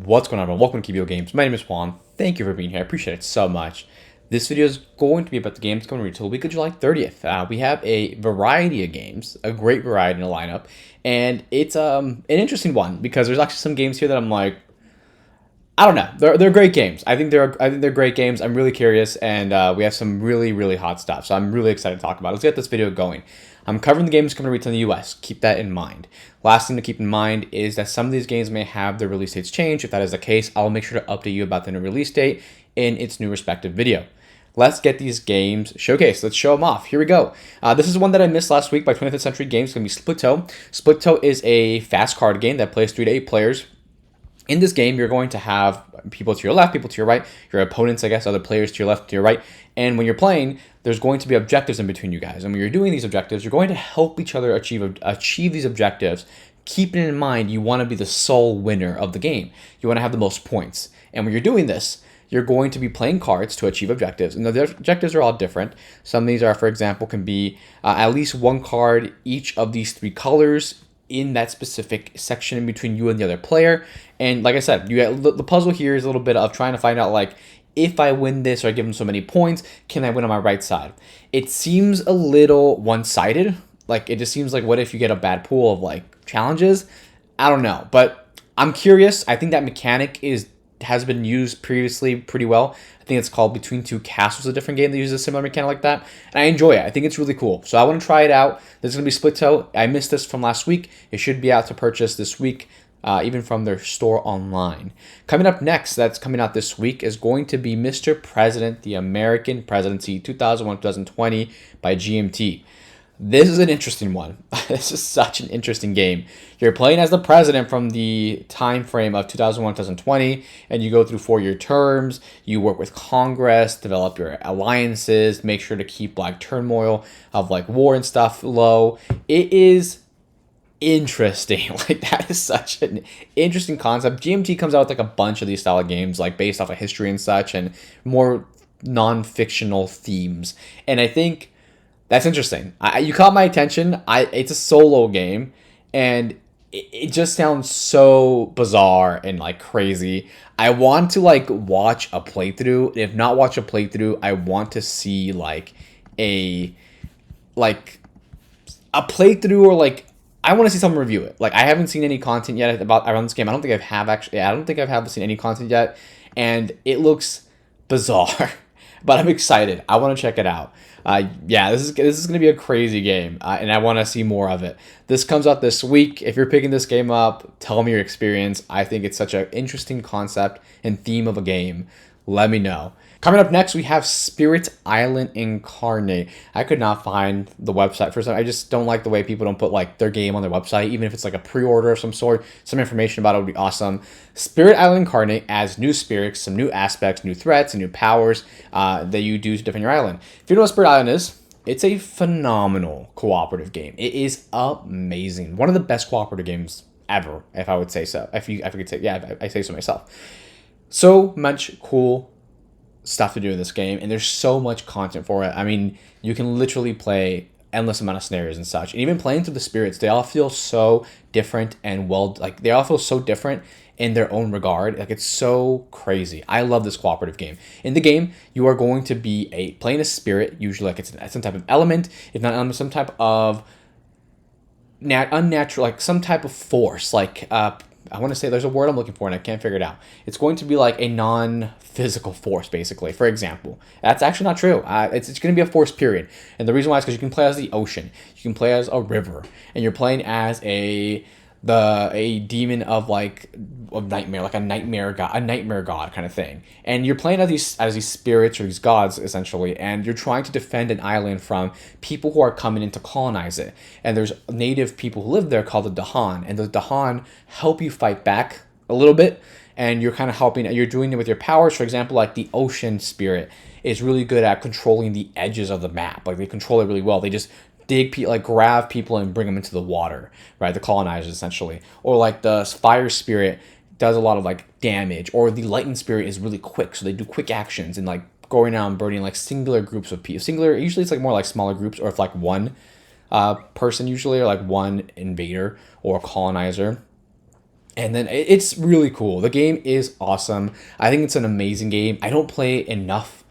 What's going on, everyone? Welcome to QVO Games. My name is Juan. Thank you for being here. I appreciate it so much. This video is going to be about the games coming to retail week of July 30th. We have a variety of games, a great variety in the lineup, and it's an interesting one because there's actually some games here that I'm like, I don't know. They're great games. I think they're great games. I'm really curious, and we have some really hot stuff. So I'm really excited to talk about it. Let's get this video going. I'm covering the games coming to retail in the US. Keep that in mind. Last thing to keep in mind is that some of these games may have their release dates change. If that is the case, I'll make sure to update you about the new release date in its new respective video. Let's get these games showcased. Let's show them off. Here we go. This is one that I missed last week by 20th Century Games. It's going to be Splito. Splito is a fast card game that plays 3 to 8 players. In this game, you're going to have people to your left, people to your right, your opponents, I guess, other players to your left, to your right. And when you're playing, there's going to be objectives in between you guys. And when you're doing these objectives, you're going to help each other achieve these objectives. Keeping in mind, you want to be the sole winner of the game. You want to have the most points. And when you're doing this, you're going to be playing cards to achieve objectives. And the objectives are all different. Some of these are, for example, can be at least one card each of these 3 colors in that specific section in between you and the other player. And like I said, the puzzle here is a little bit of trying to find out, like, if I win this or I give them so many points, can I win on my right side? It seems a little one-sided. Like, it just seems like, what if you get a bad pool of, like, challenges? I don't know. But I'm curious. I think that mechanic has been used previously pretty well. I think it's called Between Two Castles, a different game that uses a similar mechanic like that. And I enjoy it. I think it's really cool. So I want to try it out. There's going to be Splito. I missed this from last week. It should be out to purchase this week, even from their store online. Coming up next, that's coming out this week, is going to be Mr. President, the American Presidency 2001-2020 by GMT. This is an interesting one. This is such an interesting game. You're playing as the president from the time frame of 2001-2020, and you go through 4-year terms. You work with Congress, develop your alliances, make sure to keep like turmoil of like war and stuff low. It is interesting. Like, that is such an interesting concept. GMT comes out with like a bunch of these style of games, like based off of history and such, and more non-fictional themes. And I think that's interesting. You caught my attention. It's a solo game, and it just sounds so bizarre and like crazy. I want to like watch a playthrough. If not watch a playthrough, I want to see like a playthrough, or like I want to see someone review it. Like, I haven't seen any content yet around this game. I don't think I've seen any content yet, and it looks bizarre. But I'm excited. I want to check it out. Yeah, this is going to be a crazy game, and I want to see more of it. This comes out this week. If you're picking this game up, tell me your experience. I think it's such an interesting concept and theme of a game. Let me know. Coming up next, we have Spirit Island Incarnate. I could not find the website for some. I just don't like the way people don't put like their game on their website, even if it's like a pre-order of some sort. Some information about it would be awesome. Spirit Island Incarnate adds new spirits, some new aspects, new threats, and new powers that you do to defend your island. If you know what Spirit Island is, it's a phenomenal cooperative game. It is amazing. One of the best cooperative games ever, if I would say so. If I could say, yeah, I say so myself. So much cool stuff to do in this game, and there's so much content for it. I mean, you can literally play endless amount of scenarios and such. And even playing through the spirits, they all feel so different and they all feel so different in their own regard. Like, it's so crazy. I love this cooperative game. In the game, you are going to be playing a spirit, usually like it's some type of element, if not element, some type of unnatural, like some type of force, like I want to say there's a word I'm looking for and I can't figure it out. It's going to be like a non-physical force, basically. For example, that's actually not true. It's going to be a force, period. And the reason why is because you can play as the ocean, you can play as a river, and you're playing as a demon of like a nightmare, like a nightmare god kind of thing. And you're playing as these spirits or these gods essentially, and you're trying to defend an island from people who are coming in to colonize it. And there's native people who live there called the Dahan, and the Dahan help you fight back a little bit. And you're kind of helping. You're doing it with your powers. For example, like the ocean spirit is really good at controlling the edges of the map. Like, they control it really well. They just grab people and bring them into the water, right? The colonizers, essentially. Or like the fire spirit does a lot of like damage, or the lightning spirit is really quick, so they do quick actions and like going out and burning like singular groups of people. Usually it's like more like smaller groups, or if like one person usually, or like one invader or colonizer. And then it's really cool. The game is awesome. I think it's an amazing game. I don't play enough,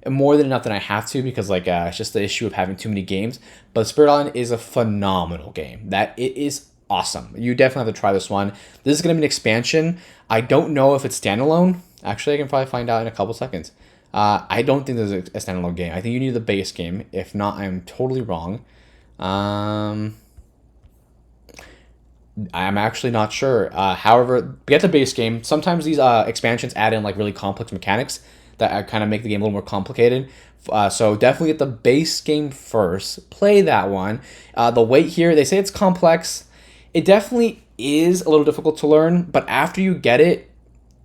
more than enough than I have to, because like it's just the issue of having too many games. But Spirit Island is a phenomenal game. That it is awesome. You definitely have to try this one. This is going to be an expansion. I don't know if it's standalone. Actually, I can probably find out in a couple seconds. I don't think there's a standalone game. I think you need the base game. If not, I'm totally wrong. I'm actually not sure. However, get the base game. Sometimes these expansions add in like really complex mechanics that kind of make the game a little more complicated. So definitely get the base game first. Play that one. The wait here, they say it's complex. It definitely is a little difficult to learn, but after you get it,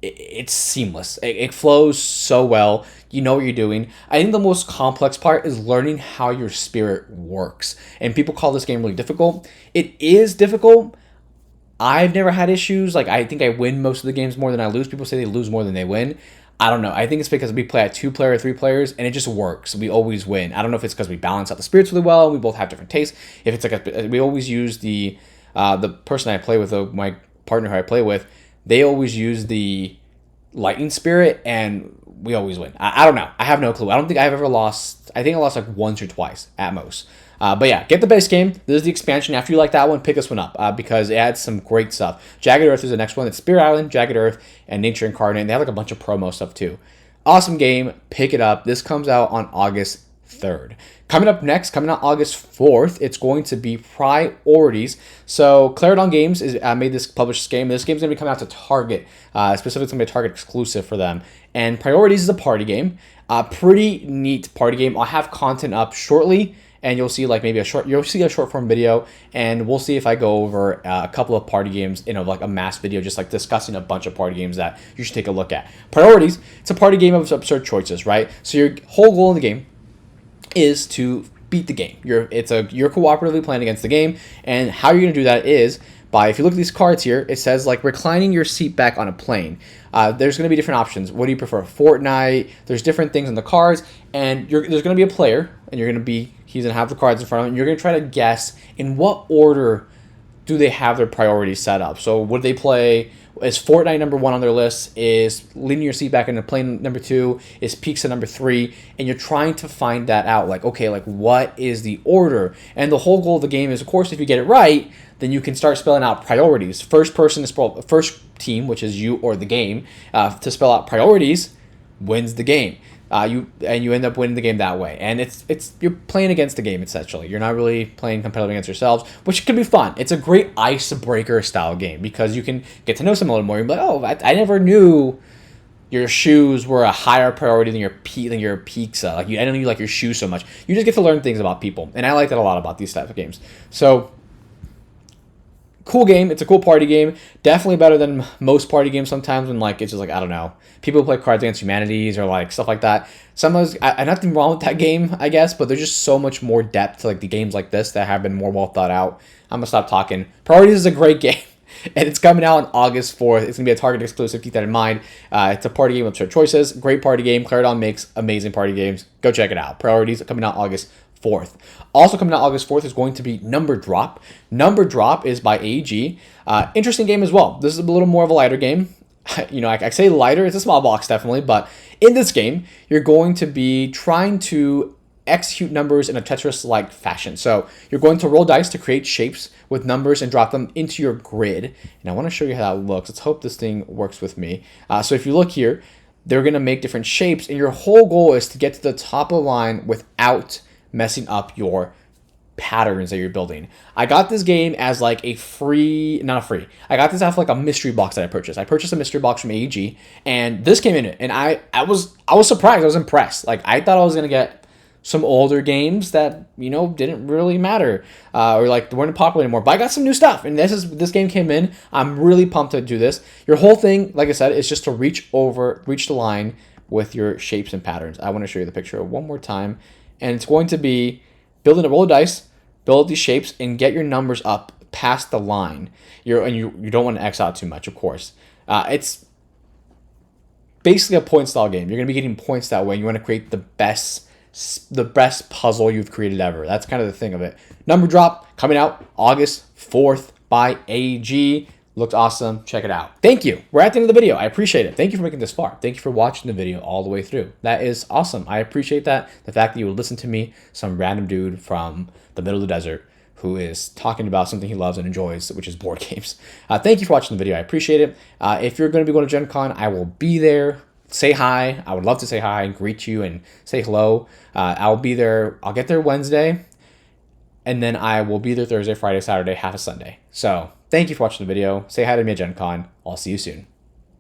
it's seamless. It flows so well. You know what you're doing. I think the most complex part is learning how your spirit works. And people call this game really difficult. It is difficult. I've never had issues. Like, I think I win most of the games more than I lose. People say they lose more than they win. I don't know. I think it's because we play at 2 player, 3 players, and it just works. We always win. I don't know if it's because we balance out the spirits really well, and we both have different tastes. If it's like we always use the person I play with, my partner who I play with, they always use the lightning spirit, and we always win. I don't know. I have no clue. I don't think I've ever lost. I think I lost like once or twice at most. But yeah, get the base game. This is the expansion. After you like that one, pick this one up because it adds some great stuff. Jagged Earth is the next one. It's Spirit Island, Jagged Earth, and Nature Incarnate. And they have like a bunch of promo stuff too. Awesome game. Pick it up. This comes out on August 3rd. Coming up next, coming out August 4th, it's going to be Priorities. So Clarendon Games is made this published game. This game's going to be coming out to Target. Specifically, it's going to be a Target exclusive for them. And Priorities is a party game. Pretty neat party game. I'll have content up shortly, and you'll see like maybe you'll see a short form video, and we'll see if I go over a couple of party games in like a mass video, just like discussing a bunch of party games that you should take a look at. Priorities, it's a party game of absurd choices, right? So your whole goal in the game is to beat the game. You're cooperatively playing against the game, and how you're gonna do that is by, if you look at these cards here, it says like reclining your seat back on a plane. There's going to be different options. What do you prefer? Fortnite. There's different things in the cards, and there's going to be a player, and he's going to have the cards in front of him, and you're going to try to guess in what order do they have their priorities set up. So would they play, is Fortnite number 1 on their list, is leaning your seat back in a plane number 2, is pizza number 3, and you're trying to find that out. Like, okay, like what is the order? And the whole goal of the game is, of course, if you get it right, then you can start spelling out priorities. First team, which is you or the game, to spell out priorities, wins the game. You end up winning the game that way, and you're playing against the game essentially. You're not really playing competitively against yourselves, which can be fun. It's a great icebreaker style game because you can get to know someone a little more. You're like, oh, I never knew your shoes were a higher priority than your pizza. Like I didn't know you like your shoes so much. You just get to learn things about people, and I like that a lot about these types of games. So. Cool game. It's a cool party game. Definitely better than most party games sometimes when like it's just like, I don't know. People who play Cards Against Humanities or like stuff like that. Sometimes nothing wrong with that game, I guess, but there's just so much more depth to like the games like this that have been more well thought out. I'm gonna stop talking. Priorities is a great game. And it's coming out on August 4th. It's going to be a Target exclusive. Keep that in mind. It's a party game of absurd choices. Great party game. Clarendon makes amazing party games. Go check it out. Priorities are coming out August 4th. Also coming out August 4th is going to be Number Drop. Number Drop is by AEG. Interesting game as well. This is a little more of a lighter game. You know, I say lighter. It's a small box, definitely. But in this game, you're going to be trying to execute numbers in a Tetris-like fashion. So you're going to roll dice to create shapes with numbers and drop them into your grid. And I want to show you how that looks. Let's hope this thing works with me. So if you look here, they're going to make different shapes, and your whole goal is to get to the top of the line without messing up your patterns that you're building. I got this game as like I got this off like a mystery box that I purchased. I purchased a mystery box from AEG, and this came in it, and I was surprised. I was impressed. Like I thought I was gonna get some older games that, you know, didn't really matter or like weren't popular anymore. But I got some new stuff, and this game came in. I'm really pumped to do this. Your whole thing, like I said, is just to reach the line with your shapes and patterns. I want to show you the picture one more time, and it's going to be building a roll of dice, build these shapes, and get your numbers up past the line. You don't want to X out too much, of course. It's basically a point style game. You're going to be getting points that way. You want to create the best puzzle you've created ever. That's kind of the thing of it. Number Drop coming out August 4th by AEG. Looked awesome. Check it out. Thank you. We're at the end of the video. I appreciate it. Thank you for making this far. Thank you for watching the video all the way through. That is awesome. I appreciate that. The fact that you would listen to me, some random dude from the middle of the desert who is talking about something he loves and enjoys, which is board games. Thank you for watching the video. I appreciate it. If you're going to be going to Gen Con, I will be there. Say hi. I would love to say hi and greet you and say hello. I'll be there. I'll get there Wednesday. And then I will be there Thursday, Friday, Saturday, half a Sunday. So thank you for watching the video. Say hi to me at Gen Con. I'll see you soon.